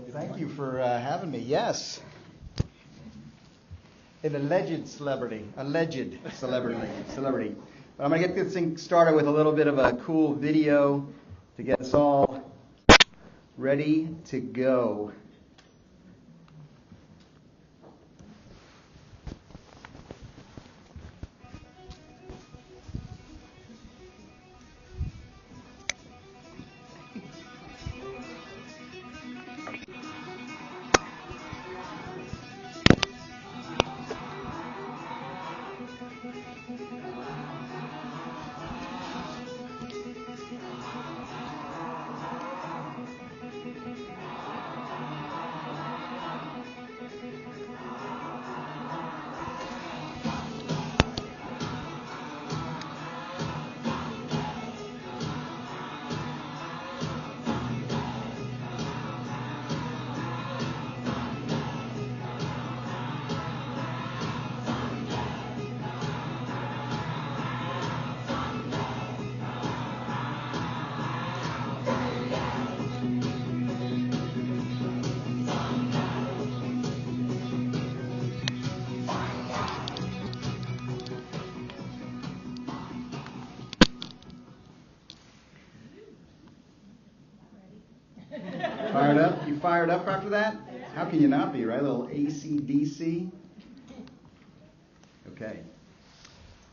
Thank you for having me. Yes. An alleged celebrity. But I'm going to get this thing started with a little bit of a cool video to get us all ready to go. Fired up? You fired up after that? How can you not be, right? A little AC/DC. Okay.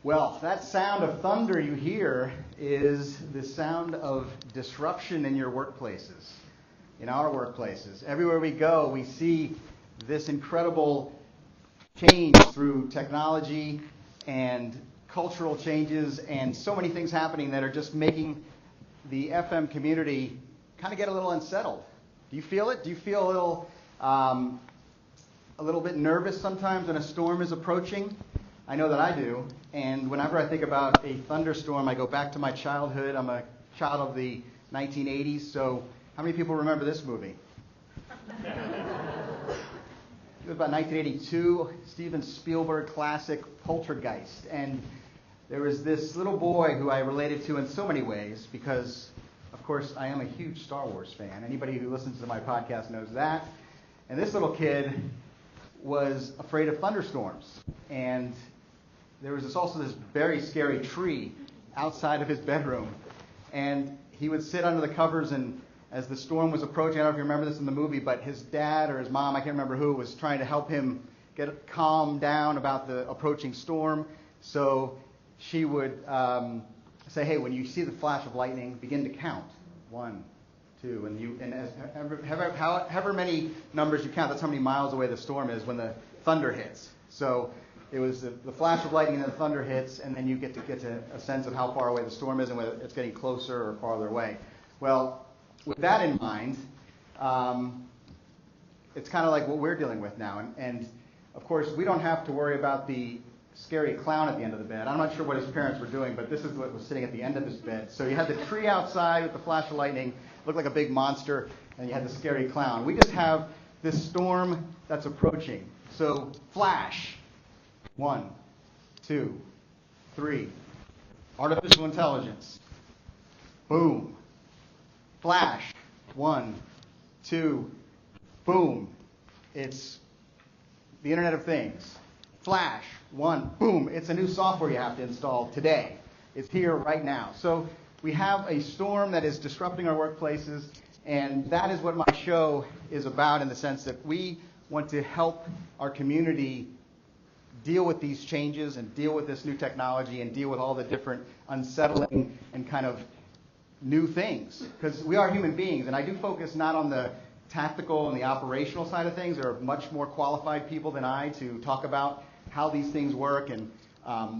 Well, that sound of thunder you hear is the sound of disruption in your workplaces, in our workplaces. Everywhere we go, we see this incredible change through technology and cultural changes and so many things happening that are just making the FM community kind of get a little unsettled. Do you feel it? Do you feel a little bit nervous sometimes when a storm is approaching? I know that I do. And whenever I think about a thunderstorm, I go back to my childhood. I'm a child of the 1980s, so how many people remember this movie? It was about 1982, Steven Spielberg classic Poltergeist. And there was this little boy who I related to in so many ways because, of course, I am a huge Star Wars fan. Anybody who listens to my podcast knows that. And this little kid was afraid of thunderstorms. And there was also this very scary tree outside of his bedroom. And he would sit under the covers, and as the storm was approaching, I don't know if you remember this in the movie, but his dad or his mom, I can't remember who, was trying to help him get calm down about the approaching storm. So she would say, hey, when you see the flash of lightning, begin to count. 1, 2, however many numbers you count, that's how many miles away the storm is when the thunder hits. So it was the flash of lightning and the thunder hits, and then you get to a sense of how far away the storm is and whether it's getting closer or farther away. Well, with that in mind, it's kind of like what we're dealing with now. And of course, we don't have to worry about the scary clown at the end of the bed. I'm not sure what his parents were doing, but this is what was sitting at the end of his bed. So you had the tree outside with the flash of lightning, looked like a big monster, and you had the scary clown. We just have this storm that's approaching. So flash, 1, 2, 3. Artificial intelligence. Boom. Flash, 1, 2, boom. It's the Internet of Things. Flash, 1, boom. It's a new software you have to install today. It's here right now. So we have a storm that is disrupting our workplaces, and that is what my show is about, in the sense that we want to help our community deal with these changes and deal with this new technology and deal with all the different unsettling and kind of new things. Because we are human beings, and I do focus not on the tactical and the operational side of things. There are much more qualified people than I to talk about how these things work and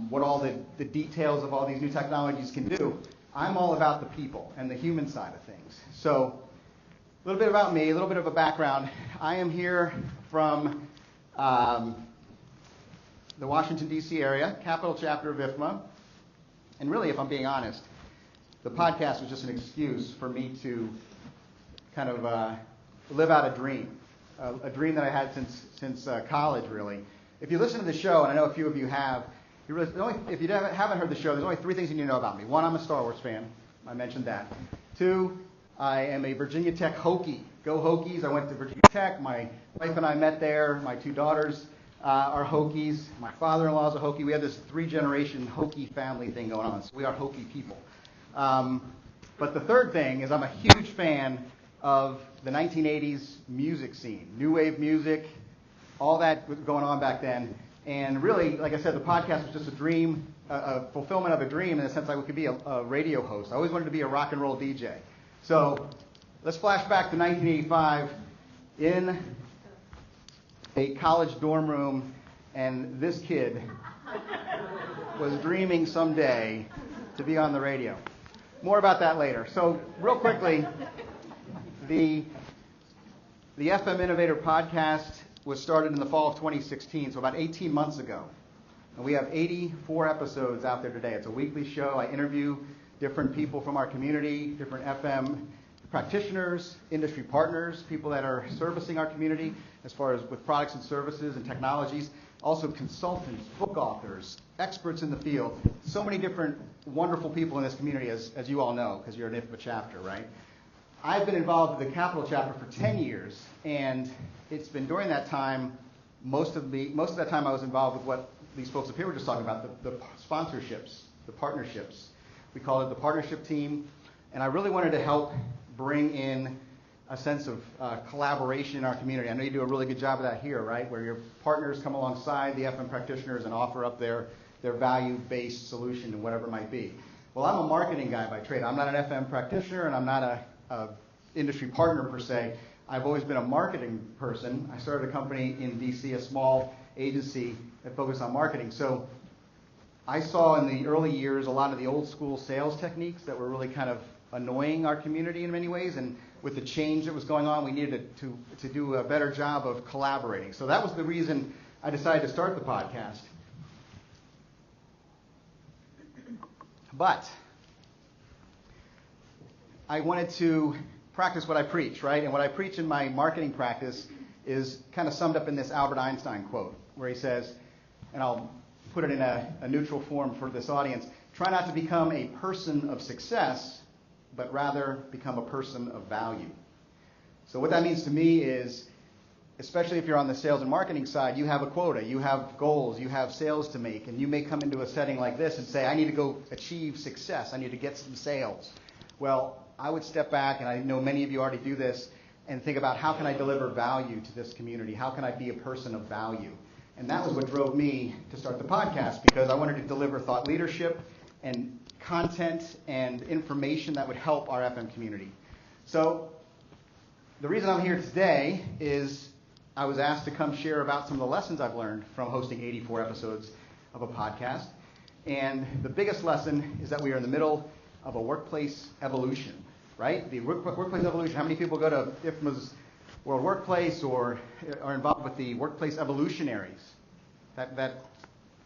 what all the details of all these new technologies can do. I'm all about the people and the human side of things. So a little bit about me, a little bit of a background. I am here from the Washington, D.C. area, Capital Chapter of IFMA. And really, if I'm being honest, the podcast was just an excuse for me to kind of live out a dream that I had since college, really. If you listen to the show, and I know a few of you have, if you haven't heard the show, there's only 3 things you need to know about me. 1, I'm a Star Wars fan. I mentioned that. 2, I am a Virginia Tech Hokie. Go Hokies. I went to Virginia Tech. My wife and I met there. My two daughters are Hokies. My father-in-law is a Hokie. We have this 3-generation Hokie family thing going on, so we are Hokie people. But the third thing is I'm a huge fan of the 1980s music scene, new wave music, all that was going on back then. And really, like I said, the podcast was just a dream, a fulfillment of a dream in the sense I could be a radio host. I always wanted to be a rock and roll DJ. So let's flash back to 1985 in a college dorm room, and this kid was dreaming someday to be on the radio. More about that later. So real quickly, the FM Innovator podcast was started in the fall of 2016, so about 18 months ago. And we have 84 episodes out there today. It's a weekly show. I interview different people from our community, different FM practitioners, industry partners, people that are servicing our community as far as with products and services and technologies, also consultants, book authors, experts in the field. So many different wonderful people in this community, as you all know, because you're an IFBA chapter, right? I've been involved with the Capital chapter for 10 years, and it's been during that time, most of that time I was involved with what these folks up here were just talking about, the sponsorships, the partnerships. We call it the partnership team, and I really wanted to help bring in a sense of collaboration in our community. I know you do a really good job of that here, right, where your partners come alongside the FM practitioners and offer up their value-based solution to whatever it might be. Well, I'm a marketing guy by trade. I'm not an FM practitioner, and I'm not a industry partner per se. I've always been a marketing person. I started a company in DC, a small agency that focused on marketing. So I saw in the early years a lot of the old school sales techniques that were really kind of annoying our community in many ways. And with the change that was going on, we needed to do a better job of collaborating. So that was the reason I decided to start the podcast. But I wanted to practice what I preach, right? And what I preach in my marketing practice is kind of summed up in this Albert Einstein quote, where he says, and I'll put it in a neutral form for this audience, try not to become a person of success, but rather become a person of value. So what that means to me is, especially if you're on the sales and marketing side, you have a quota, you have goals, you have sales to make, and you may come into a setting like this and say, I need to go achieve success, I need to get some sales. Well, I would step back, and I know many of you already do this, and think about how can I deliver value to this community? How can I be a person of value? And that was what drove me to start the podcast, because I wanted to deliver thought leadership and content and information that would help our FM community. So the reason I'm here today is I was asked to come share about some of the lessons I've learned from hosting 84 episodes of a podcast. And the biggest lesson is that we are in the middle of a workplace evolution, right? The workplace evolution. How many people go to IFMA's World Workplace or are involved with the workplace evolutionaries, that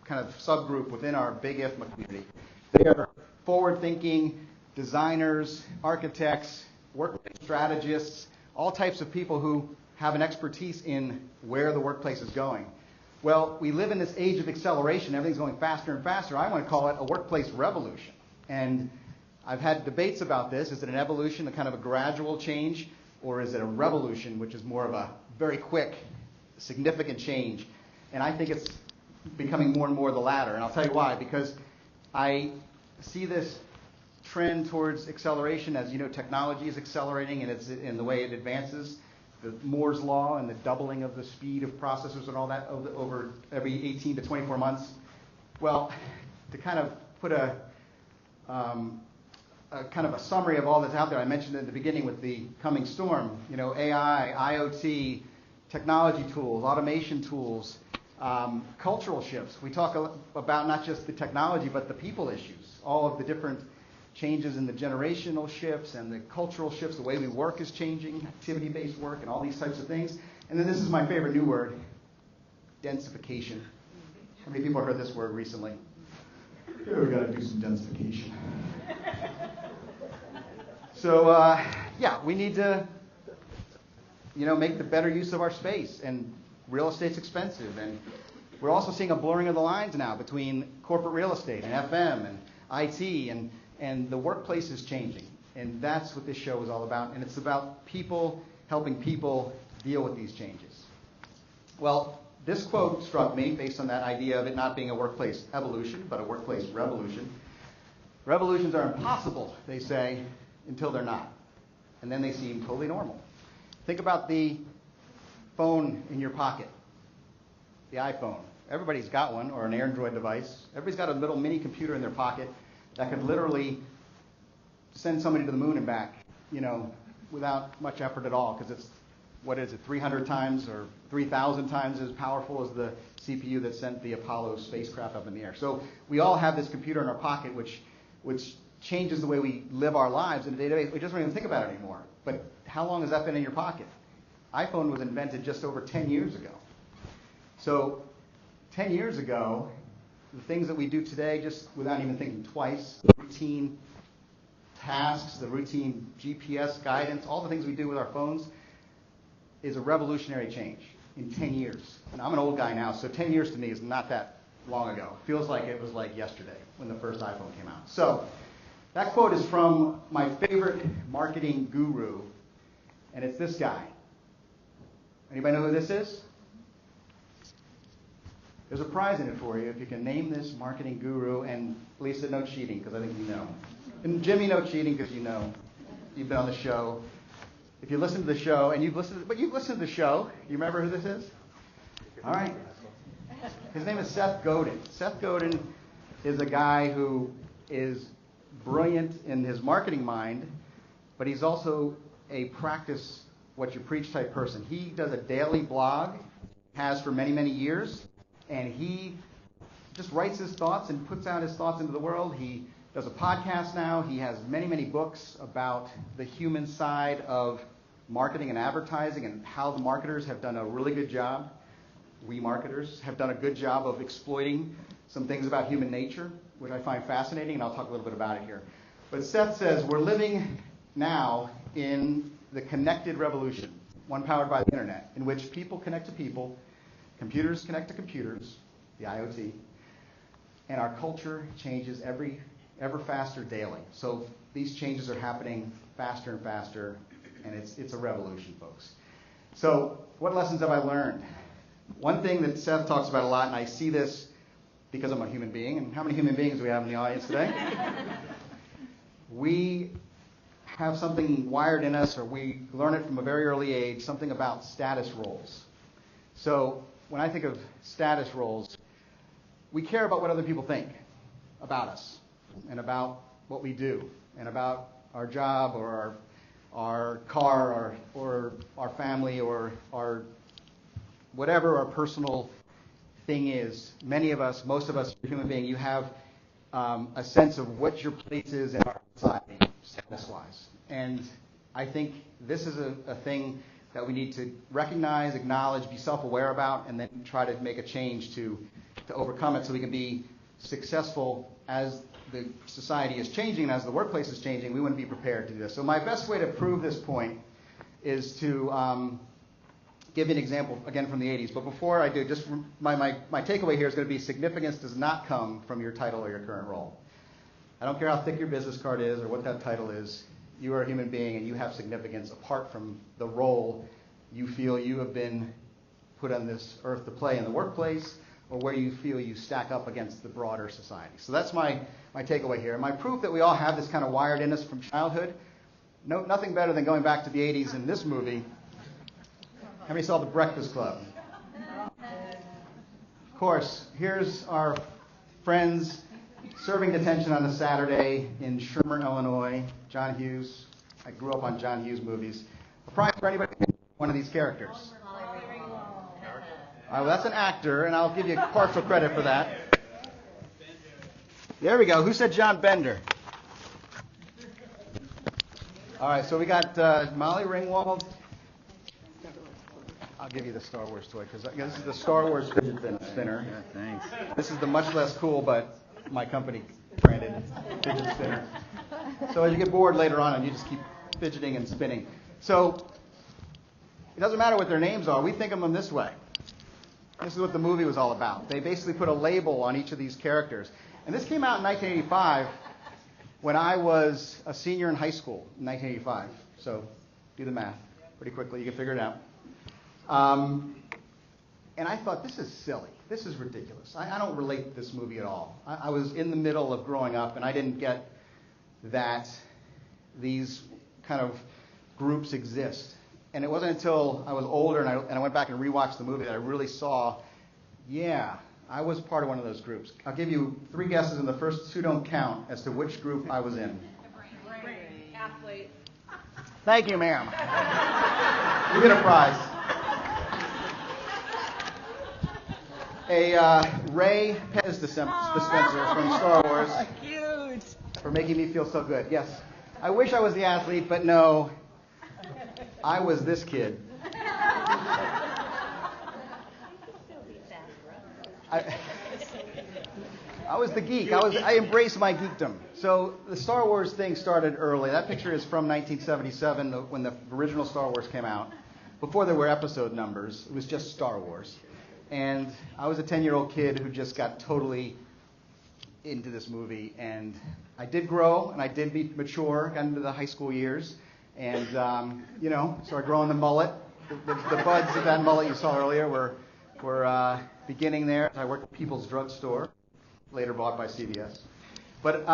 kind of subgroup within our big IFMA community? They are forward-thinking designers, architects, workplace strategists, all types of people who have an expertise in where the workplace is going. Well, we live in this age of acceleration. Everything's going faster and faster. I want to call it a workplace revolution. And I've had debates about this. Is it an evolution, a kind of a gradual change, or is it a revolution, which is more of a very quick, significant change? And I think it's becoming more and more the latter. And I'll tell you why. Because I see this trend towards acceleration. As you know, technology is accelerating, and it's in the way it advances. The Moore's Law and the doubling of the speed of processors and all that over every 18 to 24 months. Well, to kind of put a kind of a summary of all that's out there, I mentioned at the beginning with the coming storm, you know, AI, IoT, technology tools, automation tools, cultural shifts. We talk about not just the technology, but the people issues, all of the different changes in the generational shifts and the cultural shifts, the way we work is changing, activity-based work, and all these types of things. And then this is my favorite new word, densification. How many people have heard this word recently? Yeah, we got to do some densification. So, yeah, we need to, make the better use of our space. And real estate's expensive. And we're also seeing a blurring of the lines now between corporate real estate and FM and IT, and the workplace is changing. And that's what this show is all about. And it's about people helping people deal with these changes. Well, this quote struck me based on that idea of it not being a workplace evolution, but a workplace revolution. Revolutions are impossible, they say, until they're not. And then they seem totally normal. Think about the phone in your pocket, the iPhone. Everybody's got one, or an Android device. Everybody's got a little mini computer in their pocket that could literally send somebody to the moon and back, without much effort at all, because it's, 300 times or 3,000 times as powerful as the CPU that sent the Apollo spacecraft up in the air. So we all have this computer in our pocket, which changes the way we live our lives in a day-to-day. We just don't even think about it anymore. But how long has that been in your pocket? iPhone was invented just over 10 years ago. So 10 years ago, the things that we do today, just without even thinking twice, the routine tasks, the routine GPS guidance, all the things we do with our phones, is a revolutionary change in 10 years. And I'm an old guy now, so 10 years to me is not that long ago. It feels like it was like yesterday when the first iPhone came out. So that quote is from my favorite marketing guru, and it's this guy. Anybody know who this is? There's a prize in it for you if you can name this marketing guru, and Lisa, no cheating, because I think you know. And Jimmy, no cheating, because you know. You've been on the show. If you listen to the show, and you've listened to the show, you remember who this is? All right. His name is Seth Godin. Seth Godin is a guy who is brilliant in his marketing mind, but he's also a practice what you preach type person. He does a daily blog, has for many, many years, and he just writes his thoughts and puts out his thoughts into the world. He does a podcast now. He has many, many books about the human side of marketing and advertising and how the marketers have done a really good job. We marketers have done a good job of exploiting some things about human nature, which I find fascinating, and I'll talk a little bit about it here. But Seth says we're living now in the connected revolution, one powered by the internet, in which people connect to people, computers connect to computers, the IoT, and our culture changes ever faster daily. So these changes are happening faster and faster, and it's a revolution, folks. So what lessons have I learned? One thing that Seth talks about a lot, and I see this because I'm a human being, and how many human beings do we have in the audience today? We have something wired in us, or we learn it from a very early age, something about status roles. So when I think of status roles, we care about what other people think about us, and about what we do, and about our job, or our car, or our family, or our whatever our personal thing is. Many of us, most of us, human being, you have a sense of what your place is in our society, status-wise. And I think this is a thing that we need to recognize, acknowledge, be self-aware about, and then try to make a change to overcome it so we can be successful as the society is changing and as the workplace is changing. We want to be prepared to do this. So my best way to prove this point is to give you an example, again, from the 80s. But before I do, just my takeaway here is going to be significance does not come from your title or your current role. I don't care how thick your business card is or what that title is. You are a human being, and you have significance apart from the role you feel you have been put on this earth to play in the workplace, or where you feel you stack up against the broader society. So that's my takeaway here. My proof that we all have this kind of wired in us from childhood, nothing better than going back to the 80s in this movie. How many saw The Breakfast Club? Of course, here's our friends serving detention on a Saturday in Shermer, Illinois. John Hughes. I grew up on John Hughes movies. A prize for anybody one of these characters. Well, that's an actor, and I'll give you partial credit for that. There we go. Who said John Bender? All right, so we got Molly Ringwald. I'll give you the Star Wars toy, because this is the Star Wars fidget spinner. Yeah, thanks. This is the much less cool, but my company branded fidget spinner. So as you get bored later on, and you just keep fidgeting and spinning. So it doesn't matter what their names are. We think of them this way. This is what the movie was all about. They basically put a label on each of these characters. And this came out in 1985. when I was a senior in high school in 1985. So do the math pretty quickly. You can figure it out. And I thought, this is silly. This is ridiculous. I don't relate to this movie at all. I was in the middle of growing up, and I didn't get that these kind of groups exist. And it wasn't until I was older and I went back and rewatched the movie that I really saw, yeah, I was part of one of those groups. I'll give you 3 guesses, and the first 2 don't count as to which group I was in. Brain. Athlete. Thank you, ma'am. You get a prize. A Ray Pez dispenser from Star Wars. Cute. For making me feel so good. Yes. I wish I was the athlete, but no. I was this kid. I was the geek. I embraced my geekdom. So the Star Wars thing started early. That picture is from 1977 when the original Star Wars came out. Before there were episode numbers, it was just Star Wars. And I was a 10-year-old kid who just got totally into this movie. And I did grow, and I did be mature, got into the high school years. And, started growing the mullet. The buds of that mullet you saw earlier were beginning there. I worked at People's Drug Store, later bought by CVS. But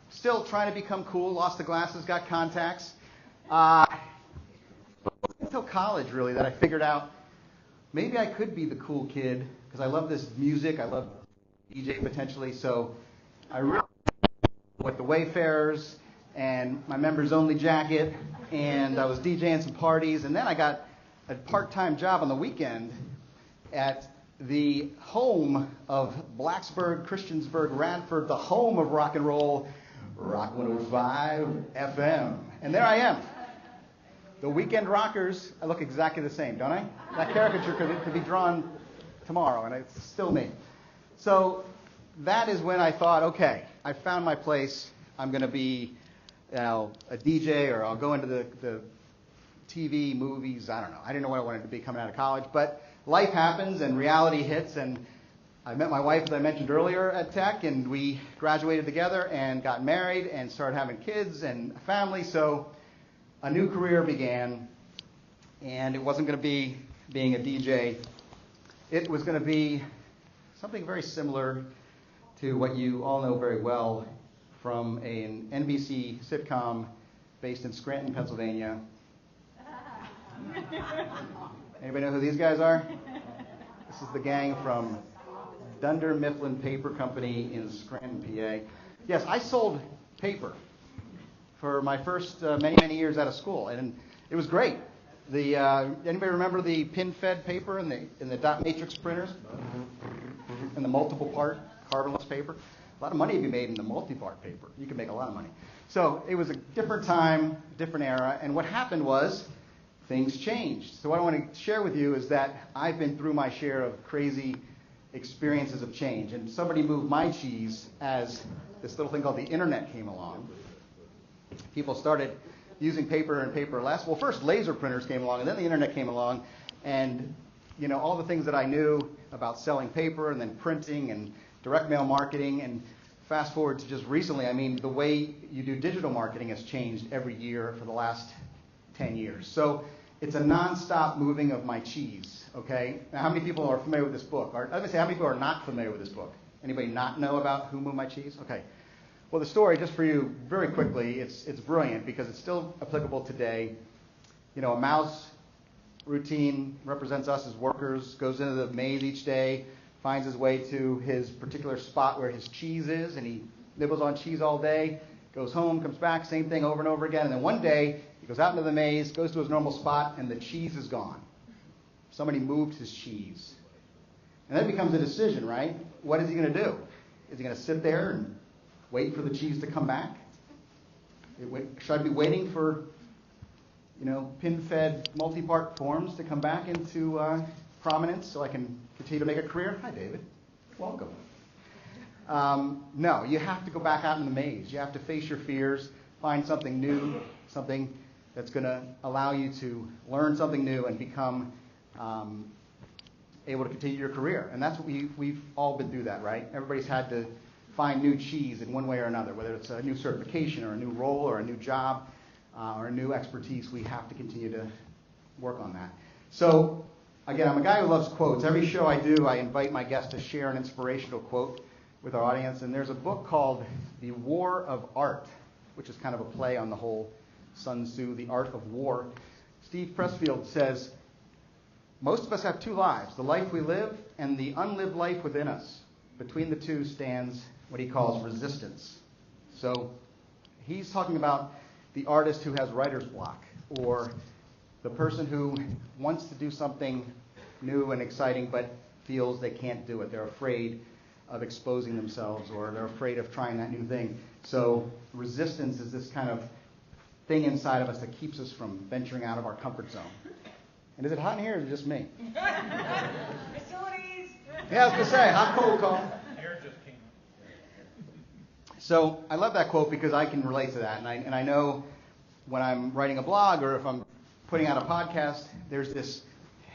still trying to become cool, lost the glasses, got contacts. Until college, really, that I figured out maybe I could be the cool kid, because I love this music, I love DJ potentially, so I really with the Wayfarers and my members only jacket, and I was DJing some parties, and then I got a part-time job on the weekend at the home of Blacksburg, Christiansburg, Radford, the home of rock and roll, Rock 105 FM. And there I am. The Weekend Rockers. I look exactly the same, don't I? That caricature could be drawn tomorrow, and it's still me. So that is when I thought, okay, I found my place. I'm going to be a DJ, or I'll go into the TV, movies. I don't know. I didn't know what I wanted to be coming out of college, but life happens and reality hits, and I met my wife, as I mentioned earlier, at Tech, and we graduated together and got married and started having kids and a family. So a new career began, and it wasn't going to be being a DJ. It was going to be something very similar to what you all know very well from an NBC sitcom based in Scranton, Pennsylvania. Anybody know who these guys are? This is the gang from Dunder Mifflin Paper Company in Scranton, PA. Yes, I sold paper for my first many years out of school, and it was great. Anybody remember the pin-fed paper and the dot matrix printers and the multiple part carbonless paper? A lot of money to be made in the multi-part paper. You can make a lot of money. So it was a different time, different era, and what happened was things changed. So what I want to share with you is that I've been through my share of crazy experiences of change, and somebody moved my cheese as this little thing called the internet came along. People started using paper and paper less. Well, first laser printers came along, and then the internet came along, and all the things that I knew about selling paper and then printing and direct mail marketing, and fast forward to just recently, I mean, the way you do digital marketing has changed every year for the last 10 years. So it's a nonstop moving of my cheese, okay? Now, how many people are familiar with this book? Let me say, how many people are not familiar with this book? Anybody not know about Who Moved My Cheese? Okay. Well, the story, just for you very quickly, it's brilliant because it's still applicable today. A mouse routine represents us as workers, goes into the maze each day, finds his way to his particular spot where his cheese is, and he nibbles on cheese all day, goes home, comes back, same thing over and over again, and then one day he goes out into the maze, goes to his normal spot, and the cheese is gone. Somebody moved his cheese. And that becomes a decision, right? What is he going to do? Is he going to sit there and wait for the cheese to come back? Should I be waiting for, pin-fed multi-part forms to come back into prominence so I can continue to make a career? Hi, David. Welcome. No, you have to go back out in the maze. You have to face your fears, find something new, something that's going to allow you to learn something new and become able to continue your career. And that's what we've all been through that, right? Everybody's had to find new cheese in one way or another, whether it's a new certification or a new role or a new job or a new expertise. We have to continue to work on that. So, again, I'm a guy who loves quotes. Every show I do, I invite my guests to share an inspirational quote with our audience. And there's a book called The War of Art, which is kind of a play on the whole Sun Tzu, The Art of War. Steve Pressfield says, most of us have two lives, the life we live and the unlived life within us. Between the two stands what he calls resistance. So he's talking about the artist who has writer's block, or the person who wants to do something new and exciting but feels they can't do it. They're afraid of exposing themselves, or they're afraid of trying that new thing. So resistance is this kind of thing inside of us that keeps us from venturing out of our comfort zone. And is it hot in here, or is it just me? Facilities. Yeah, I was going to say, hot, cold call. Air just came. So I love that quote because I can relate to that. And I know when I'm writing a blog or if I'm putting out a podcast, there's this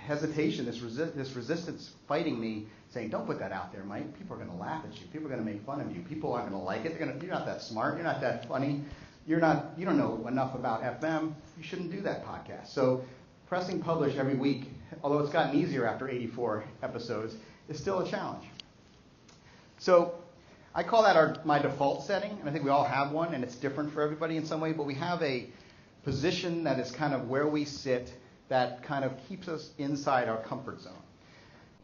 hesitation, this resistance fighting me, saying, don't put that out there, Mike. People are going to laugh at you. People are going to make fun of you. People aren't going to like it. You're not that smart. You're not that funny. You don't know enough about FM. You shouldn't do that podcast. So pressing publish every week, although it's gotten easier after 84 episodes, is still a challenge. So I call that my default setting, and I think we all have one, and it's different for everybody in some way, but we have a position that is kind of where we sit that kind of keeps us inside our comfort zone.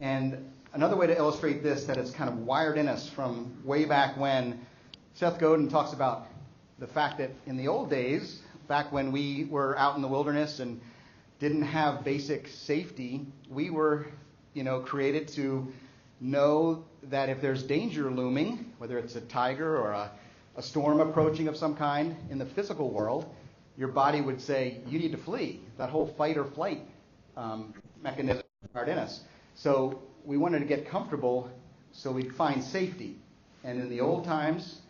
And another way to illustrate this, that it's kind of wired in us from way back when, Seth Godin talks about the fact that in the old days, back when we were out in the wilderness and didn't have basic safety, we were, created to know that if there's danger looming, whether it's a tiger or a storm approaching of some kind in the physical world, your body would say, you need to flee. That whole fight or flight mechanism is wired in us. So we wanted to get comfortable so we'd find safety. And in the old times,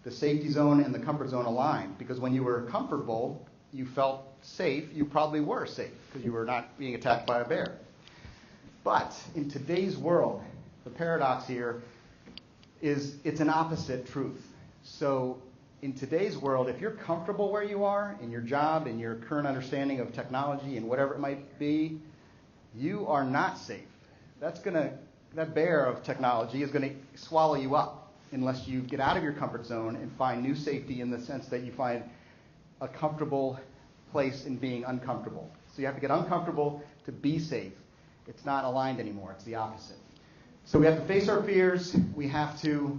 the safety zone and the comfort zone aligned, because when you were comfortable, you felt safe, you probably were safe because you were not being attacked by a bear. But in today's world, the paradox here is it's an opposite truth. So in today's world, if you're comfortable where you are, in your job, in your current understanding of technology and whatever it might be, you are not safe. That bear of technology is going to swallow you up unless you get out of your comfort zone and find new safety in the sense that you find a comfortable place in being uncomfortable. So you have to get uncomfortable to be safe. It's not aligned anymore. It's the opposite. So we have to face our fears. We have to,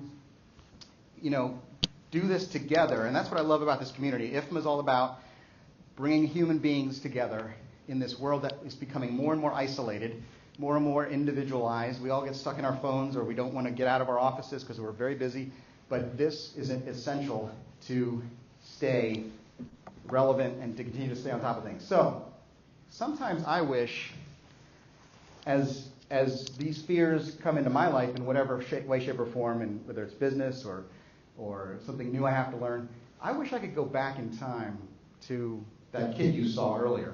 do this together. And that's what I love about this community. IFMA is all about bringing human beings together in this world that is becoming more and more isolated, more and more individualized. We all get stuck in our phones, or we don't want to get out of our offices because we're very busy. But this is essential to stay relevant and to continue to stay on top of things. So sometimes I wish, as these fears come into my life in whatever way, shape, or form, and whether it's business or something new I have to learn, I wish I could go back in time to that kid you saw earlier.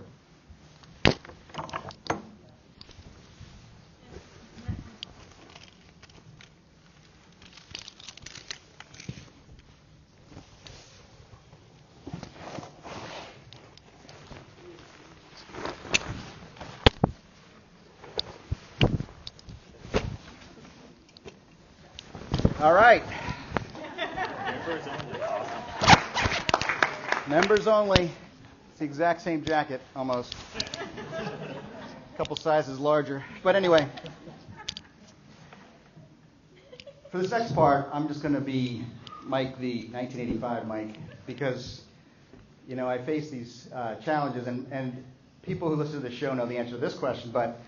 All right. Members only. It's the exact same jacket, almost. A couple sizes larger. But anyway, for this next part, I'm just going to be Mike, the 1985 Mike, because, I face these challenges, and people who listen to the show know the answer to this question, but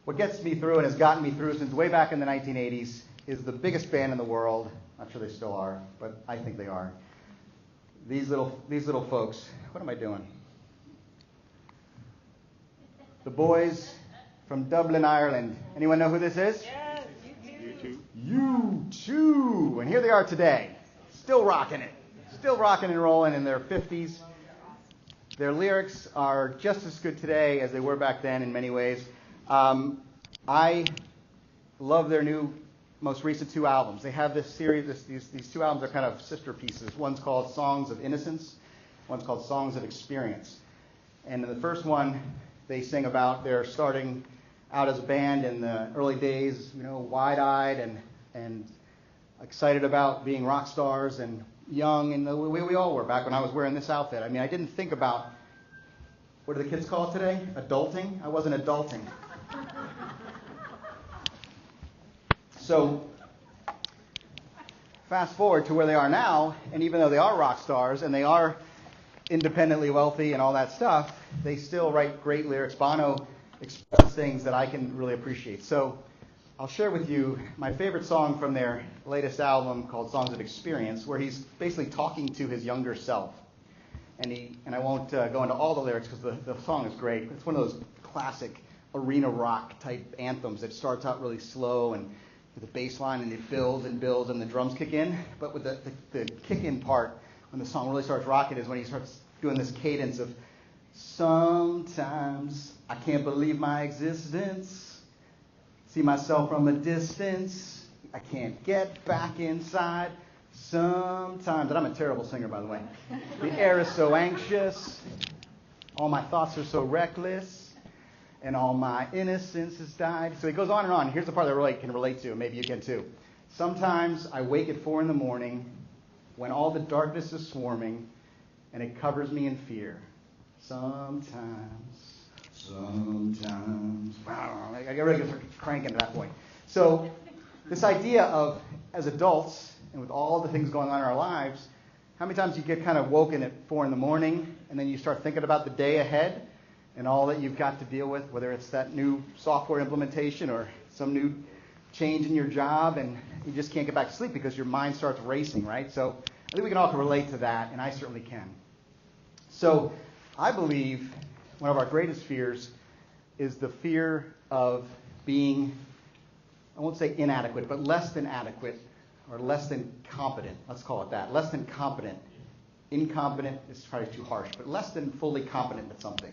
what gets me through and has gotten me through since way back in the 1980s is the biggest band in the world. Not sure they still are, but I think they are. These little folks. What am I doing? The boys from Dublin, Ireland. Anyone know who this is? Yes, U2. And here they are today, still rocking it. Still rocking and rolling in their 50s. Their lyrics are just as good today as they were back then in many ways. I love their new most recent two albums. They have this series, these two albums are kind of sister pieces. One's called Songs of Innocence, one's called Songs of Experience. And in the first one, they sing about their starting out as a band in the early days, wide-eyed and excited about being rock stars and young, and the way we all were back when I was wearing this outfit. I mean, I didn't think about, what do the kids call it today? Adulting? I wasn't adulting. So, fast forward to where they are now, and even though they are rock stars and they are independently wealthy and all that stuff, they still write great lyrics. Bono expresses things that I can really appreciate. So, I'll share with you my favorite song from their latest album called Songs of Experience, where he's basically talking to his younger self. And I won't go into all the lyrics because the song is great. It's one of those classic arena rock type anthems that starts out really slow and with the bass line, and it builds and builds and the drums kick in. But with the kick in part, when the song really starts rocking, is when he starts doing this cadence of, sometimes I can't believe my existence, see myself from a distance, I can't get back inside. Sometimes, and I'm a terrible singer, by the way. The air is so anxious, all my thoughts are so reckless, and all my innocence has died. So he goes on and on. Here's the part that I really can relate to, and maybe you can too. Sometimes I wake at 4 a.m. when all the darkness is swarming, and it covers me in fear. Sometimes. Wow, I really get cranking at that point. So this idea of, as adults, and with all the things going on in our lives, how many times you get kind of woken at 4 a.m. and then you start thinking about the day ahead and all that you've got to deal with, whether it's that new software implementation or some new change in your job, and you just can't get back to sleep because your mind starts racing, right? So I think we can all relate to that, and I certainly can. So I believe one of our greatest fears is the fear of being, I won't say inadequate, but less than adequate, or less than competent. Let's call it that. Less than competent. Incompetent is probably too harsh, but less than fully competent at something.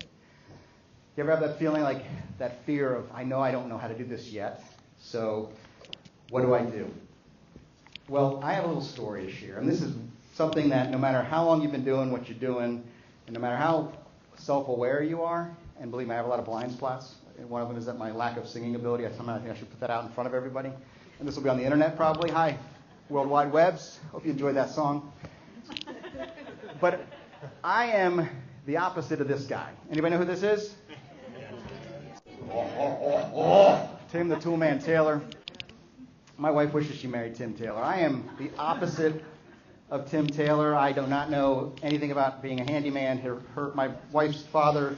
You ever have that feeling, like that fear of, I don't know how to do this yet, so what do I do? Well, I have a little story to share, and this is something that no matter how long you've been doing what you're doing, and no matter how self-aware you are, and believe me, I have a lot of blind spots, and one of them is that my lack of singing ability. I think I should put that out in front of everybody. And this will be on the internet probably. Hi, World Wide Webs. Hope you enjoyed that song. But I am the opposite of this guy. Anybody know who this is? Tim the Toolman Taylor. My wife wishes she married Tim Taylor. I am the opposite of Tim Taylor. I do not know anything about being a handyman. My wife's father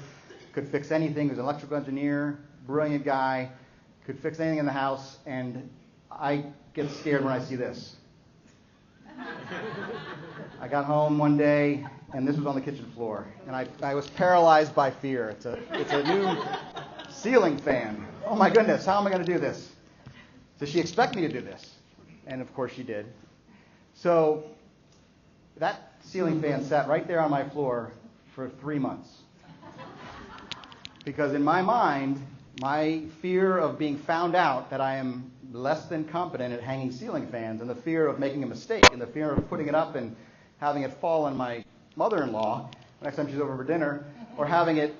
could fix anything. He was an electrical engineer, brilliant guy, could fix anything in the house, and I get scared when I see this. I got home one day, and this was on the kitchen floor, and I was paralyzed by fear. It's a new ceiling fan. Oh my goodness, how am I going to do this? Does she expect me to do this? And of course she did. So that ceiling fan sat right there on my floor for 3 months. Because in my mind, my fear of being found out that I am less than competent at hanging ceiling fans, and the fear of making a mistake, and the fear of putting it up and having it fall on my mother-in-law next time she's over for dinner, or having it,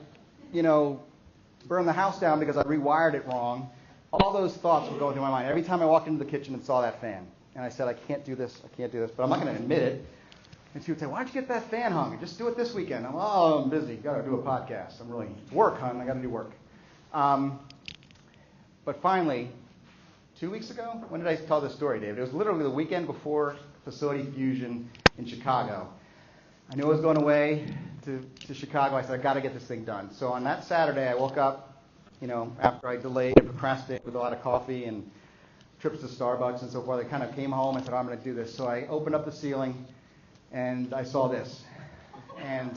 burn the house down because I rewired it wrong. All those thoughts would go through my mind every time I walked into the kitchen and saw that fan. And I said, I can't do this, but I'm not going to admit it. And she would say, why don't you get that fan hung? Just do it this weekend. I'm busy. Got to do a podcast. Work, hon. I got to do work. But finally, 2 weeks ago, when did I tell this story, David? It was literally the weekend before Facility Fusion in Chicago. I knew I was going away to Chicago. I said, I got to get this thing done. So on that Saturday, I woke up, after I delayed and procrastinated with a lot of coffee and trips to Starbucks and so forth. I kind of came home and said, I'm going to do this. So I opened up the ceiling, and I saw this. And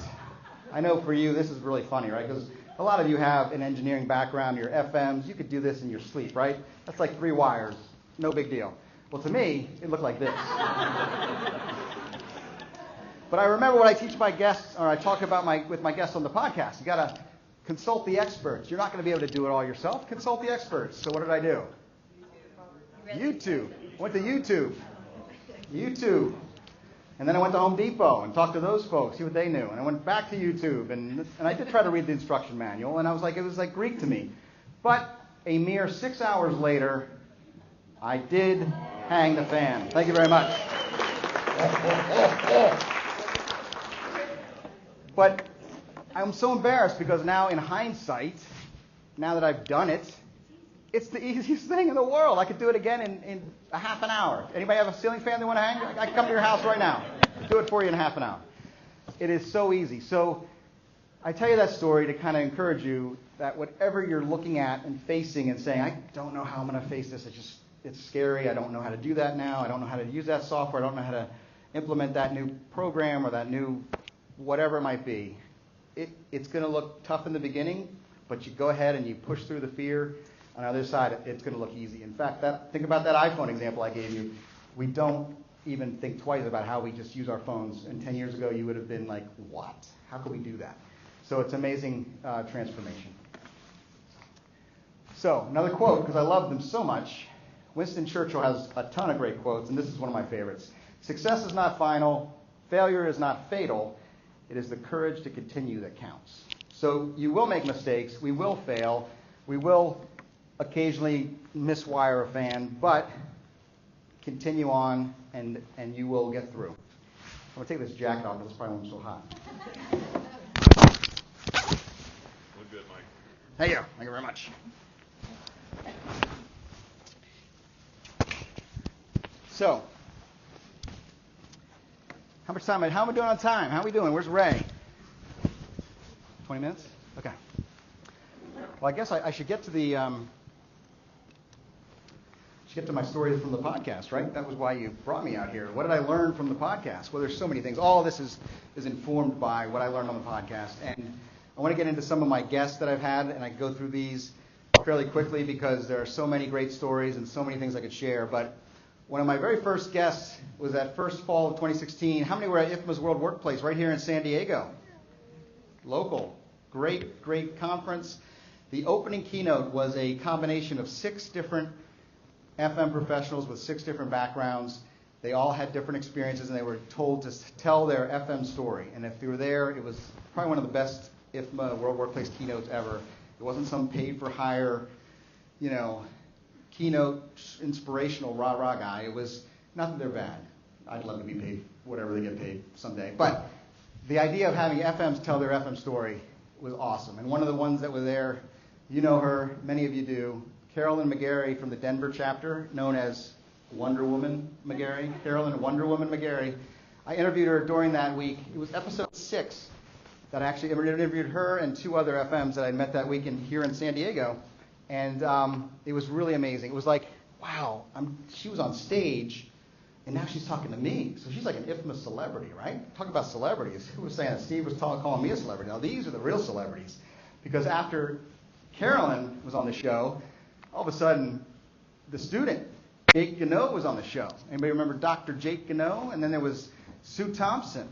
I know for you, this is really funny, right? Because a lot of you have an engineering background, your FMs. You could do this in your sleep, right? That's like 3 wires. No big deal. Well, to me, it looked like this. But I remember what I teach my guests, or I talk about with my guests on the podcast. You got to consult the experts. You're not going to be able to do it all yourself. Consult the experts. So what did I do? YouTube. Went to YouTube. And then I went to Home Depot and talked to those folks, see what they knew. And I went back to YouTube, and I did try to read the instruction manual, and it was like Greek to me. But a mere 6 hours later, I did hang the fan. Thank you very much. But I'm so embarrassed because now in hindsight, now that I've done it, it's the easiest thing in the world. I could do it again in a half an hour. Anybody have a ceiling fan they want to hang? I can come to your house right now. Do it for you in half an hour. It is so easy. So I tell you that story to kind of encourage you that whatever you're looking at and facing and saying, I don't know how I'm going to face this. It's scary. I don't know how to do that now. I don't know how to use that software. I don't know how to implement that new program or that new whatever it might be. It's going to look tough in the beginning, but you go ahead and you push through the fear. On the other side, it's going to look easy. In fact, think about that iPhone example I gave you. We don't even think twice about how we just use our phones. And 10 years ago, you would have been like, what? How could we do that? So it's amazing transformation. So another quote, because I love them so much. Winston Churchill has a ton of great quotes, and this is one of my favorites. Success is not final. Failure is not fatal. It is the courage to continue that counts. So you will make mistakes. We will fail. We will occasionally miswire a fan, but continue on, and you will get through. I'm going to take this jacket off, because it's probably won't be so hot. Look good, Mike. Thank you. Thank you very much. So, how much time? How am I doing on time? How are we doing? Where's Ray? 20 minutes? Okay. Well, I guess I should get to my story from the podcast, right? That was why you brought me out here. What did I learn from the podcast? Well, there's so many things. All of this is informed by what I learned on the podcast. And I want to get into some of my guests that I've had, and I can go through these fairly quickly because there are so many great stories and so many things I could share. But one of my very first guests was that first fall of 2016. How many were at IFMA's World Workplace right here in San Diego? Local. Great conference. The opening keynote was a combination of 6 different FM professionals with 6 different backgrounds. They all had different experiences, and they were told to tell their FM story. And if you were there, it was probably one of the best IFMA World Workplace keynotes ever. It wasn't some paid-for-hire, keynote inspirational rah-rah guy. It was not that they're bad. I'd love to be paid whatever they get paid someday. But the idea of having FMs tell their FM story was awesome. And one of the ones that were there, you know her, many of you do, Carolyn McGarry from the Denver chapter, known as Wonder Woman McGarry. Carolyn Wonder Woman McGarry. I interviewed her during that week. It was episode 6 that I actually interviewed her and 2 other FMs that I met that week here in San Diego. And it was really amazing. It was like, wow, she was on stage, and now she's talking to me. So she's like an IFMA celebrity, right? Talk about celebrities. Who was saying that? Steve was calling me a celebrity. Now, these are the real celebrities. Because after Carolyn was on the show, all of a sudden, the student, Jake Gano, was on the show. Anybody remember Dr. Jake Gano? And then there was Sue Thompson,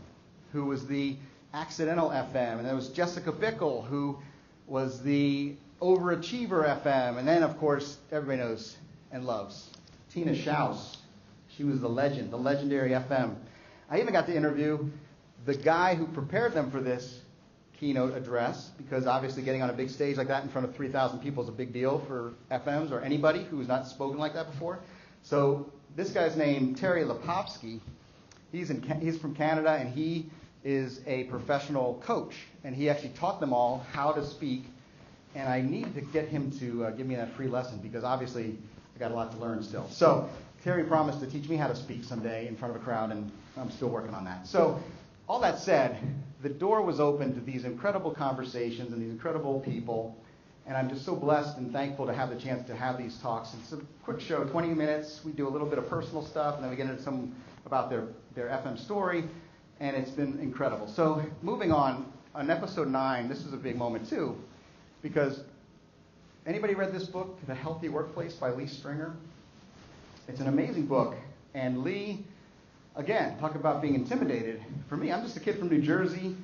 who was the accidental FM. And there was Jessica Bickle, who was the overachiever FM. And then, of course, everybody knows and loves Tina Schaus. She was the legend, the legendary FM. I even got to interview the guy who prepared them for this keynote address, because obviously getting on a big stage like that in front of 3,000 people is a big deal for FMs or anybody who's not spoken like that before. So this guy's named Terry Lepofsky. He's from Canada, and he is a professional coach, and he actually taught them all how to speak. And I need to get him to give me that free lesson, because obviously I got a lot to learn still. So Terry promised to teach me how to speak someday in front of a crowd, and I'm still working on that. So all that said, the door was open to these incredible conversations and these incredible people, and I'm just so blessed and thankful to have the chance to have these talks. It's a quick show, 20 minutes. We do a little bit of personal stuff, and then we get into some about their FM story, and it's been incredible. So moving on episode 9, this is a big moment too, because anybody read this book, The Healthy Workplace by Lee Stringer? It's an amazing book, and Lee, again, talk about being intimidated. For me, I'm just a kid from New Jersey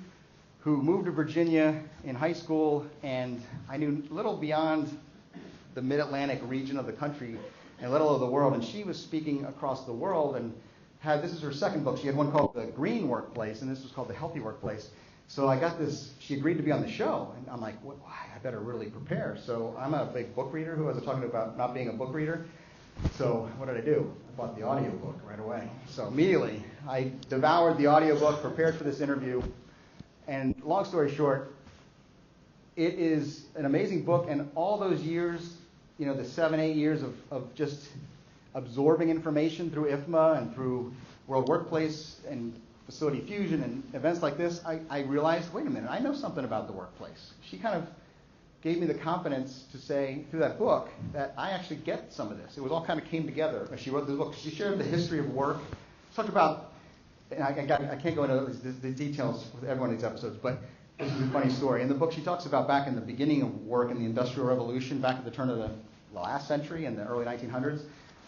who moved to Virginia in high school, and I knew little beyond the mid-Atlantic region of the country in the middle of the world, and she was speaking across the world and this is her second book. She had one called The Green Workplace, and this was called The Healthy Workplace. So I got this, she agreed to be on the show, and I'm like, I better really prepare. So I'm a big book reader who I was talking about not being a book reader. So what did I do? I bought the audiobook right away. So immediately I devoured the audiobook, prepared for this interview, and long story short, it is an amazing book, and all those years, the 7-8 years of just absorbing information through IFMA and through World Workplace and Facility Fusion and events like this, I realized, wait a minute, I know something about the workplace. She kind of gave me the confidence to say through that book that I actually get some of this. It was all kind of came together as she wrote this book. She shared the history of work. She talked about, and I can't go into the details with every one of these episodes, but this is a funny story. In the book, she talks about back in the beginning of work in the Industrial Revolution, back at the turn of the last century in the early 1900s,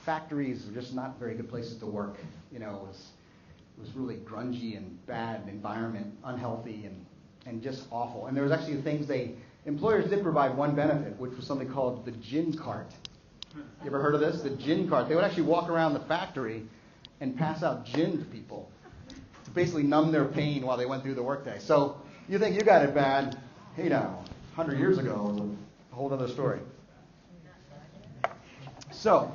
factories were just not very good places to work. It was really grungy and bad environment, unhealthy and just awful. And there was actually things employers did provide one benefit, which was something called the gin cart. You ever heard of this? The gin cart. They would actually walk around the factory and pass out gin to people to basically numb their pain while they went through the workday. So you think you got it bad, 100 years ago was a whole other story. So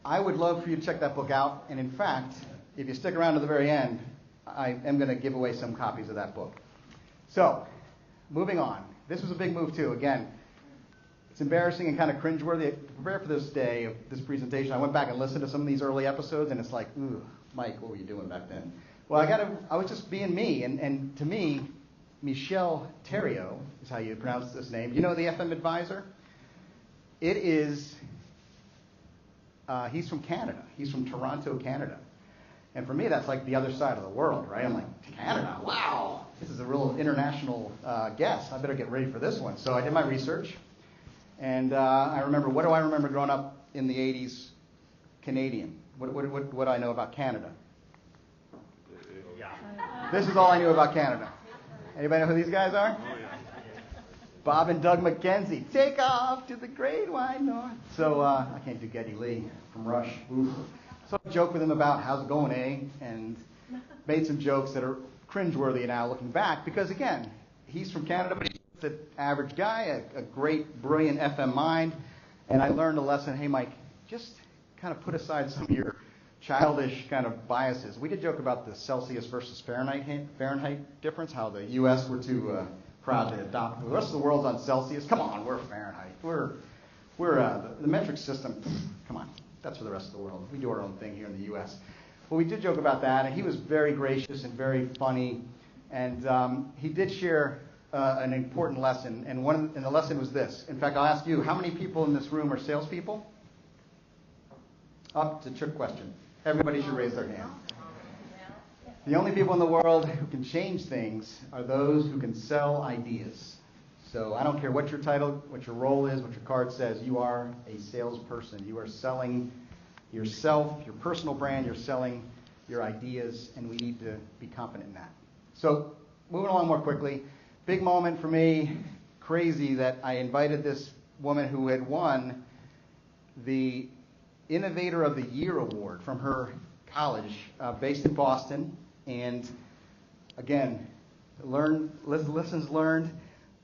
I would love for you to check that book out. And in fact, if you stick around to the very end, I am going to give away some copies of that book. So, moving on. This was a big move, too. Again, it's embarrassing and kind of cringeworthy. To prepare for this day of this presentation, I went back and listened to some of these early episodes, and it's like, ooh, Mike, what were you doing back then? Well, I was just being me. And to me, Michel Theriault is how you pronounce this name. You know the FM advisor? It is... he's from Canada. He's from Toronto, Canada. And for me, that's like the other side of the world, right? I'm like, Canada, wow. This is a real international guest. I better get ready for this one. So I did my research. And I remember, what do I remember growing up in the 80s Canadian? What do I know about Canada? This is all I knew about Canada. Anybody know who these guys are? Bob and Doug McKenzie, take off to the great wide north. So I can't do Geddy Lee from Rush. Oof. So I joked with him about how's it going, eh? And made some jokes that are cringeworthy now looking back because, again, he's from Canada, but he's an average guy, a great, brilliant FM mind. And I learned a lesson, hey, Mike, just kind of put aside some of your childish kind of biases. We did joke about the Celsius versus Fahrenheit difference, how the U.S. were too... proud to adopt. The rest of the world's on Celsius. Come on, we're Fahrenheit. We're the metric system. Come on, that's for the rest of the world. We do our own thing here in the U.S. Well, we did joke about that, and he was very gracious and very funny, and he did share an important lesson, and the lesson was this. In fact, I'll ask you, how many people in this room are salespeople? It's a trick question. Everybody should raise their hand. The only people in the world who can change things are those who can sell ideas. So I don't care what your title, what your role is, what your card says, you are a salesperson. You are selling yourself, your personal brand, you're selling your ideas, and we need to be confident in that. So moving along more quickly, big moment for me, crazy that I invited this woman who had won the Innovator of the Year award from her college based in Boston. And again, lessons learned.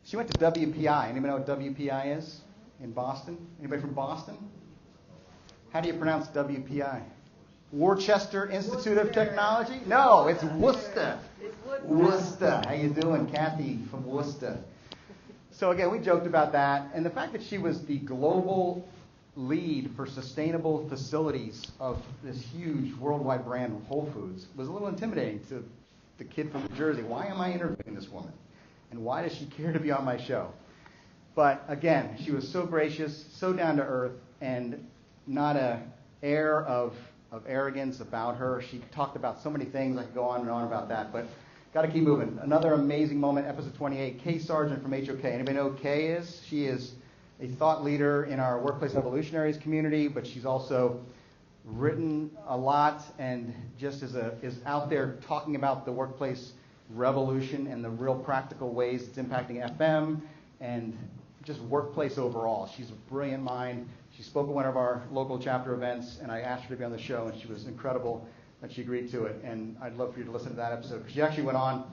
She went to WPI. Anybody know what WPI is in Boston? Anybody from Boston? How do you pronounce WPI? Worcester Institute of Technology? No, it's Worcester. Worcester. How you doing, Kathy from Worcester? So again, we joked about that. And the fact that she was the global lead for sustainable facilities of this huge worldwide brand, Whole Foods, was a little intimidating to the kid from New Jersey. Why am I interviewing this woman? And why does she care to be on my show? But again, she was so gracious, so down to earth, and not an air of arrogance about her. She talked about so many things. I could go on and on about that, but got to keep moving. Another amazing moment, episode 28, Kay Sargent from HOK. Anybody know who Kay is? She is a thought leader in our Workplace Evolutionaries community, but she's also written a lot and just is out there talking about the workplace revolution and the real practical ways it's impacting FM and just workplace overall. She's a brilliant mind. She spoke at one of our local chapter events, and I asked her to be on the show, and she was incredible that she agreed to it. And I'd love for you to listen to that episode, because she actually went on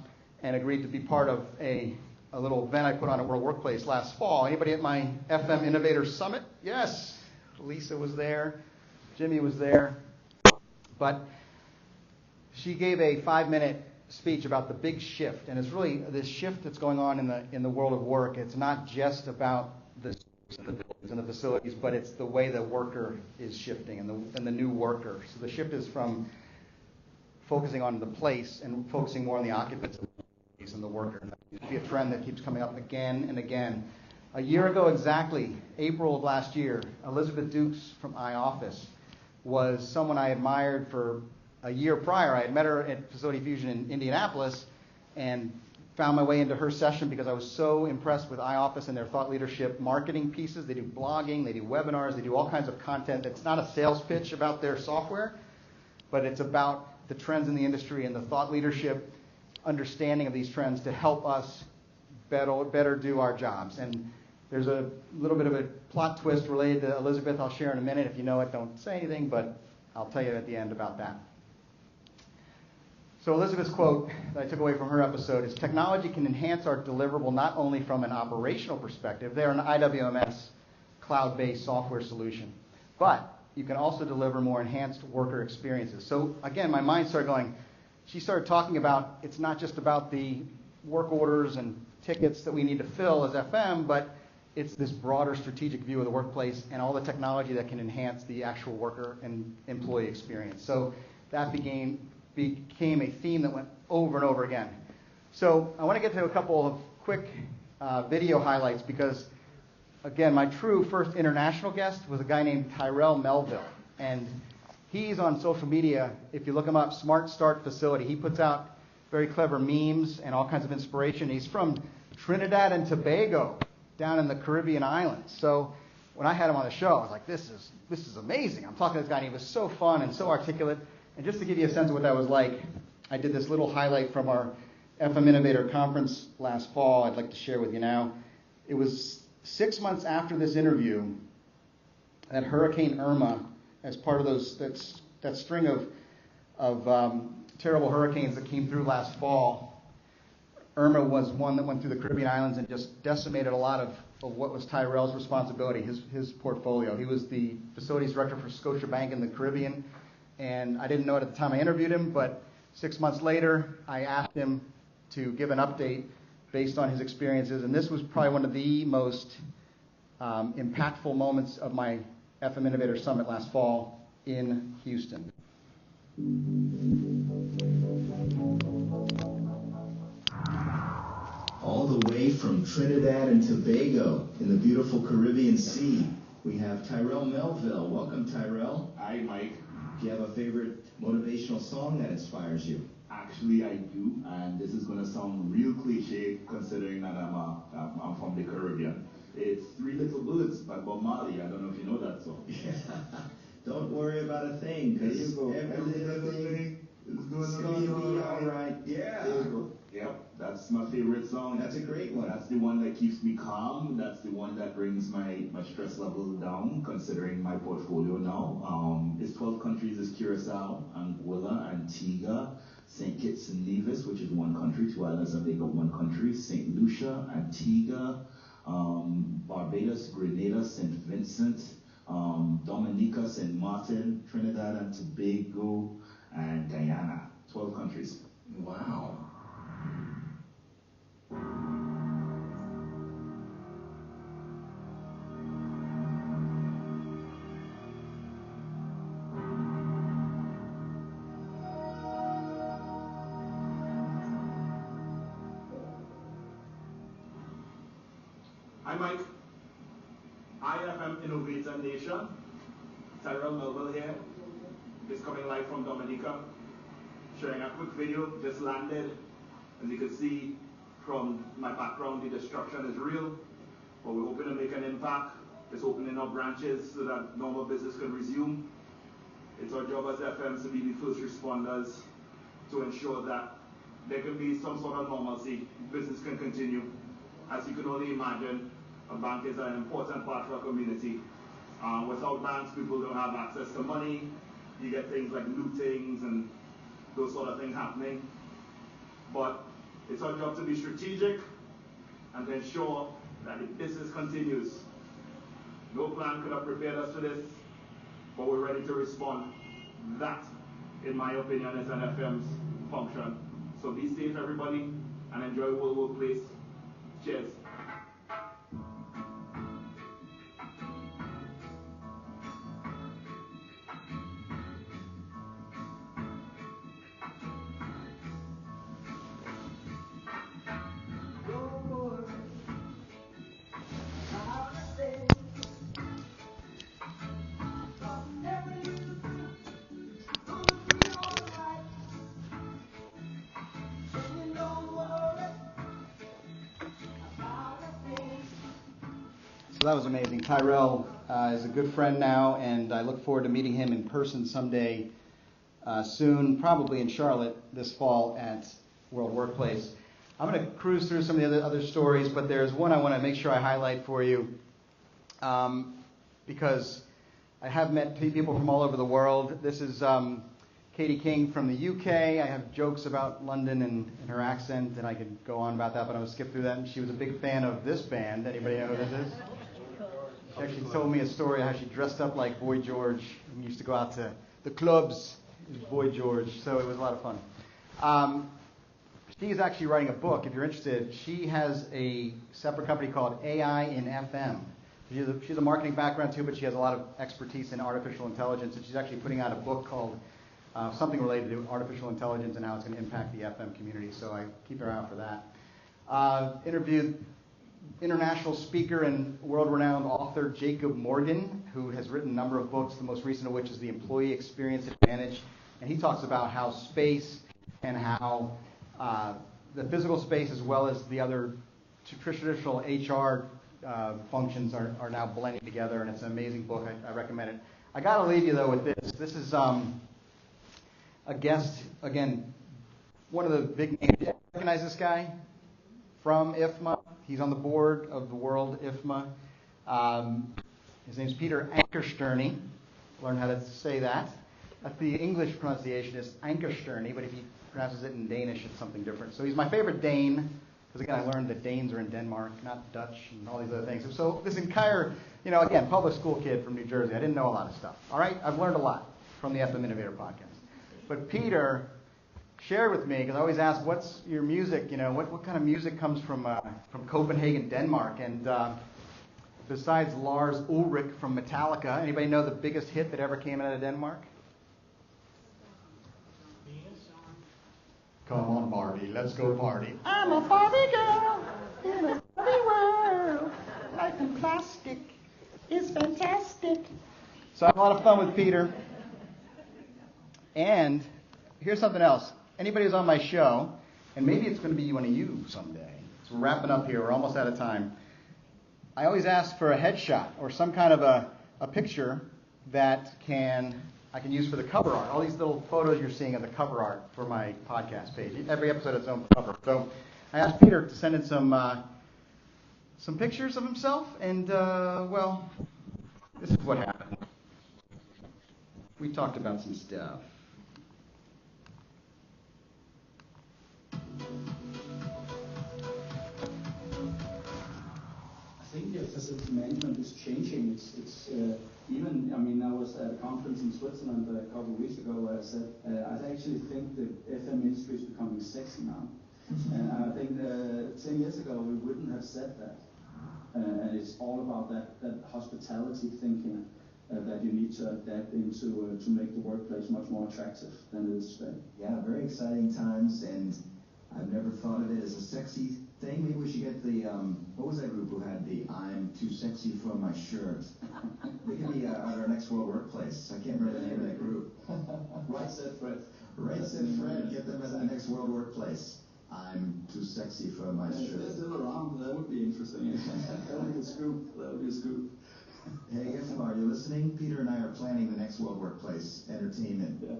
and agreed to be part of a little event I put on at World Workplace last fall. Anybody at my FM Innovator Summit? Yes. Lisa was there. Jimmy was there. But she gave a 5-minute speech about the big shift, and it's really this shift that's going on in the world of work. It's not just about the buildings and the facilities, but it's the way the worker is shifting and the new worker. So the shift is from focusing on the place and focusing more on the occupants and the worker. And that seems to be a trend that keeps coming up again and again. A year ago exactly, April of last year, Elizabeth Dukes from iOffice was someone I admired for a year prior. I had met her at Facility Fusion in Indianapolis and found my way into her session because I was so impressed with iOffice and their thought leadership marketing pieces. They do blogging, they do webinars, they do all kinds of content. It's not a sales pitch about their software, but it's about the trends in the industry and the thought leadership understanding of these trends to help us better do our jobs. And there's a little bit of a plot twist related to Elizabeth I'll share in a minute. If you know it, don't say anything, but I'll tell you at the end about that. So Elizabeth's quote that I took away from her episode is, technology can enhance our deliverable not only from an operational perspective, they're an IWMS cloud-based software solution, but you can also deliver more enhanced worker experiences. So again, my mind started going, she started talking about it's not just about the work orders and tickets that we need to fill as FM, but it's this broader strategic view of the workplace and all the technology that can enhance the actual worker and employee experience. So that became a theme that went over and over again. So I want to get to a couple of quick video highlights because, again, my true first international guest was a guy named Tyrell Melville. And he's on social media. If you look him up, Smart Start Facility. He puts out very clever memes and all kinds of inspiration. He's from Trinidad and Tobago, down in the Caribbean islands. So when I had him on the show, I was like, this is amazing. I'm talking to this guy, and he was so fun and so articulate. And just to give you a sense of what that was like, I did this little highlight from our FM Innovator conference last fall I'd like to share with you now. It was 6 months after this interview that Hurricane Irma, as part of that string of terrible hurricanes that came through last fall, Irma was one that went through the Caribbean islands and just decimated a lot of what was Tyrell's responsibility, his portfolio. He was the facilities director for Scotiabank in the Caribbean, and I didn't know it at the time I interviewed him, but 6 months later, I asked him to give an update based on his experiences, and this was probably one of the most impactful moments of my FM Innovator Summit last fall in Houston. All the way from Trinidad and Tobago in the beautiful Caribbean Sea, we have Tyrell Melville. Welcome, Tyrell. Hi, Mike. Do you have a favorite motivational song that inspires you? Actually, I do, and this is going to sound real cliche considering that I'm from the Caribbean. It's Three Little Birds by Bob Marley. I don't know if you know that song. Don't worry about a thing, because every little thing is going to be all right. Yeah. There you go. Yep, that's my favorite song. That's a great one. That's the one that keeps me calm. That's the one that brings my stress level down, considering my portfolio now. It's 12 countries. It's Curacao, Anguilla, Antigua, St. Kitts and Nevis, which is one country. 2 islands have they got one country. St. Lucia, Antigua, Barbados, Grenada, St. Vincent, Dominica, St. Martin, Trinidad and Tobago, and Guyana. 12 countries. Wow. Hi, Mike. IFM Innovator Nation. Tyrell Melville here. Just coming live from Dominica. Sharing a quick video. Just landed. As you can see from my background, the destruction is real. But we're hoping to make an impact. Just opening up branches so that normal business can resume. It's our job as FMs to be the first responders to ensure that there can be some sort of normalcy. Business can continue. As you can only imagine, A bank is an important part of a community. Without banks, people don't have access to money. You get things like lootings and those sort of things happening. But it's our job to be strategic and to ensure that the business continues. No plan could have prepared us for this, but we're ready to respond. That, in my opinion, is an FM's function. So be safe, everybody, and enjoy World Workplace. Cheers. So that was amazing. Tyrell is a good friend now, and I look forward to meeting him in person someday soon, probably in Charlotte this fall at World Workplace. I'm going to cruise through some of the other stories, but there's one I want to make sure I highlight for you because I have met people from all over the world. This is Katie King from the UK. I have jokes about London and her accent, and I could go on about that, but I'm going to skip through that. And she was a big fan of this band. Anybody know who this is? She actually told me a story of how she dressed up like Boy George and used to go out to the clubs as Boy George, so it was a lot of fun. She is actually writing a book, if you're interested. She has a separate company called AI in FM. She has a marketing background too, but she has a lot of expertise in artificial intelligence, and she's actually putting out a book called something related to artificial intelligence and how it's going to impact the FM community, so I keep her out for that. Interviewed international speaker and world-renowned author Jacob Morgan, who has written a number of books, the most recent of which is The Employee Experience Advantage, and he talks about how space and how the physical space as well as the other traditional HR functions are now blending together, and it's an amazing book. I recommend it. I got to leave you, though, with this. This is a guest, again, one of the big names. Do you recognize this guy from IFMA? He's on the board of the World IFMA. His name's Peter Ankerstjerne. Learn how to say that. The English pronunciation is Ankerstjerne, but if he pronounces it in Danish, it's something different. So he's my favorite Dane, because again, I learned that Danes are in Denmark, not Dutch, and all these other things. So this entire, again, public school kid from New Jersey, I didn't know a lot of stuff. All right, I've learned a lot from the FM Innovator podcast. But Peter shared with me, because I always ask, what's your music? What kind of music comes from Copenhagen, Denmark? And besides Lars Ulrich from Metallica, anybody know the biggest hit that ever came out of Denmark? Come on, Barbie, let's go party. I'm a Barbie girl in a Barbie world. Life in plastic is fantastic. So I had a lot of fun with Peter. And here's something else. Anybody who's on my show, and maybe it's going to be one of you someday. So we're wrapping up here. We're almost out of time. I always ask for a headshot or some kind of a picture that I can use for the cover art. All these little photos you're seeing of the cover art for my podcast page. Every episode has its own cover. So I asked Peter to send in some pictures of himself, and well, this is what happened. We talked about some stuff. I think the facility management is changing. It's even, I was at a conference in Switzerland a couple of weeks ago where I said, I actually think the FM industry is becoming sexy now. And I think 10 years ago we wouldn't have said that. And it's all about that hospitality thinking that you need to adapt into to make the workplace much more attractive than it is today. Yeah, very exciting times, and I've never thought of it as a sexy thing. Maybe we should get the, what was that group who had the I'm too sexy for my shirt? They could be at our next World Workplace. I can't remember the name of that group. Right said Fred. Right said Fred. Get them at the next World Workplace. I'm too sexy for my shirt. If they're still around, that would be interesting. That would be a scoop. That would be a scoop. Hey, IFMA, are you listening? Peter and I are planning the next World Workplace entertainment. Yeah.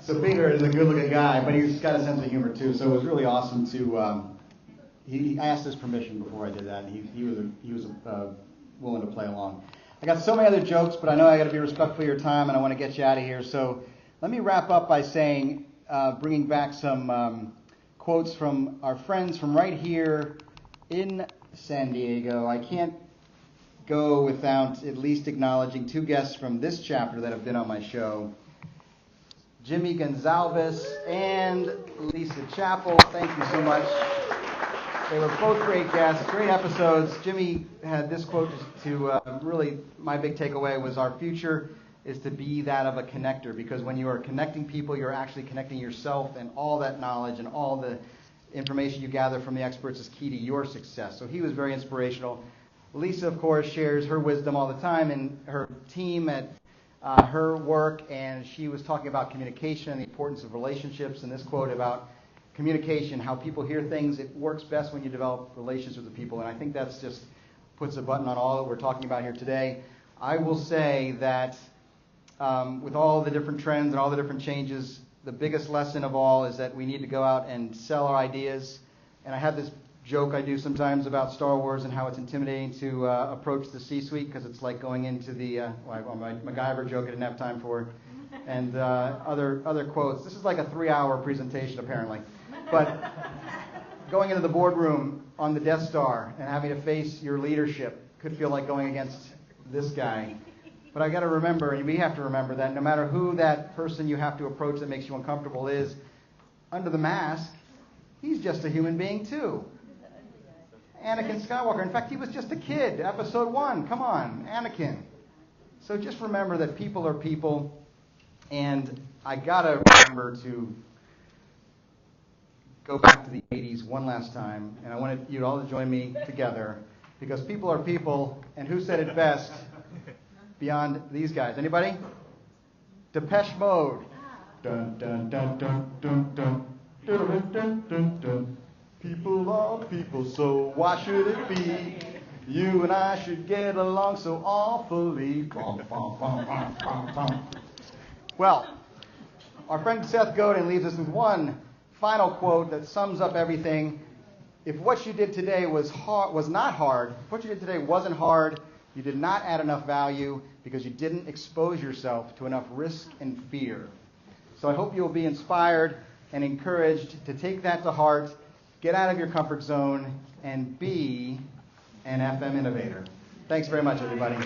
So Peter is a good-looking guy, but he's got a sense of humor too. So it was really awesome to. He asked his permission before I did that, and he was willing to play along. I got so many other jokes, but I know I got to be respectful of your time, and I want to get you out of here. So let me wrap up by saying, bringing back some quotes from our friends from right here in San Diego. I can't go without at least acknowledging two guests from this chapter that have been on my show. Jimmy Gonzalez and Lisa Chappell. Thank you so much. They were both great guests, great episodes. Jimmy had this quote to really, my big takeaway was our future is to be that of a connector, because when you are connecting people, you're actually connecting yourself, and all that knowledge and all the information you gather from the experts is key to your success. So he was very inspirational. Lisa, of course, shares her wisdom all the time in her team at her work, and she was talking about communication and the importance of relationships, and this quote about communication, how people hear things, it works best when you develop relationships with people, and I think that's just puts a button on all that we're talking about here today. I will say that with all the different trends and all the different changes, the biggest lesson of all is that we need to go out and sell our ideas, and I have this joke I do sometimes about Star Wars and how it's intimidating to approach the C-suite, because it's like going into the my MacGyver joke I didn't have time for, and other quotes. This is like a 3-hour presentation apparently, but going into the boardroom on the Death Star and having to face your leadership could feel like going against this guy. But I got to remember, and we have to remember, that no matter who that person you have to approach that makes you uncomfortable is, under the mask, he's just a human being too. Anakin Skywalker. In fact, he was just a kid. Episode 1. Come on, Anakin. So just remember that people are people, and I gotta remember to go back to the 80s one last time, and I wanted you all to join me together, because people are people, and who said it best beyond these guys? Anybody? Depeche Mode. Dun dun dun dun dun dun dun dun dun dun. People are people, so why should it be? You and I should get along so awfully. Bum, bum, bum, bum, bum, bum. Well, our friend Seth Godin leaves us with one final quote that sums up everything. If what you did today was not hard, if what you did today wasn't hard, you did not add enough value because you didn't expose yourself to enough risk and fear. So I hope you'll be inspired and encouraged to take that to heart. Get out of your comfort zone and be an FM innovator. Thanks very much, everybody.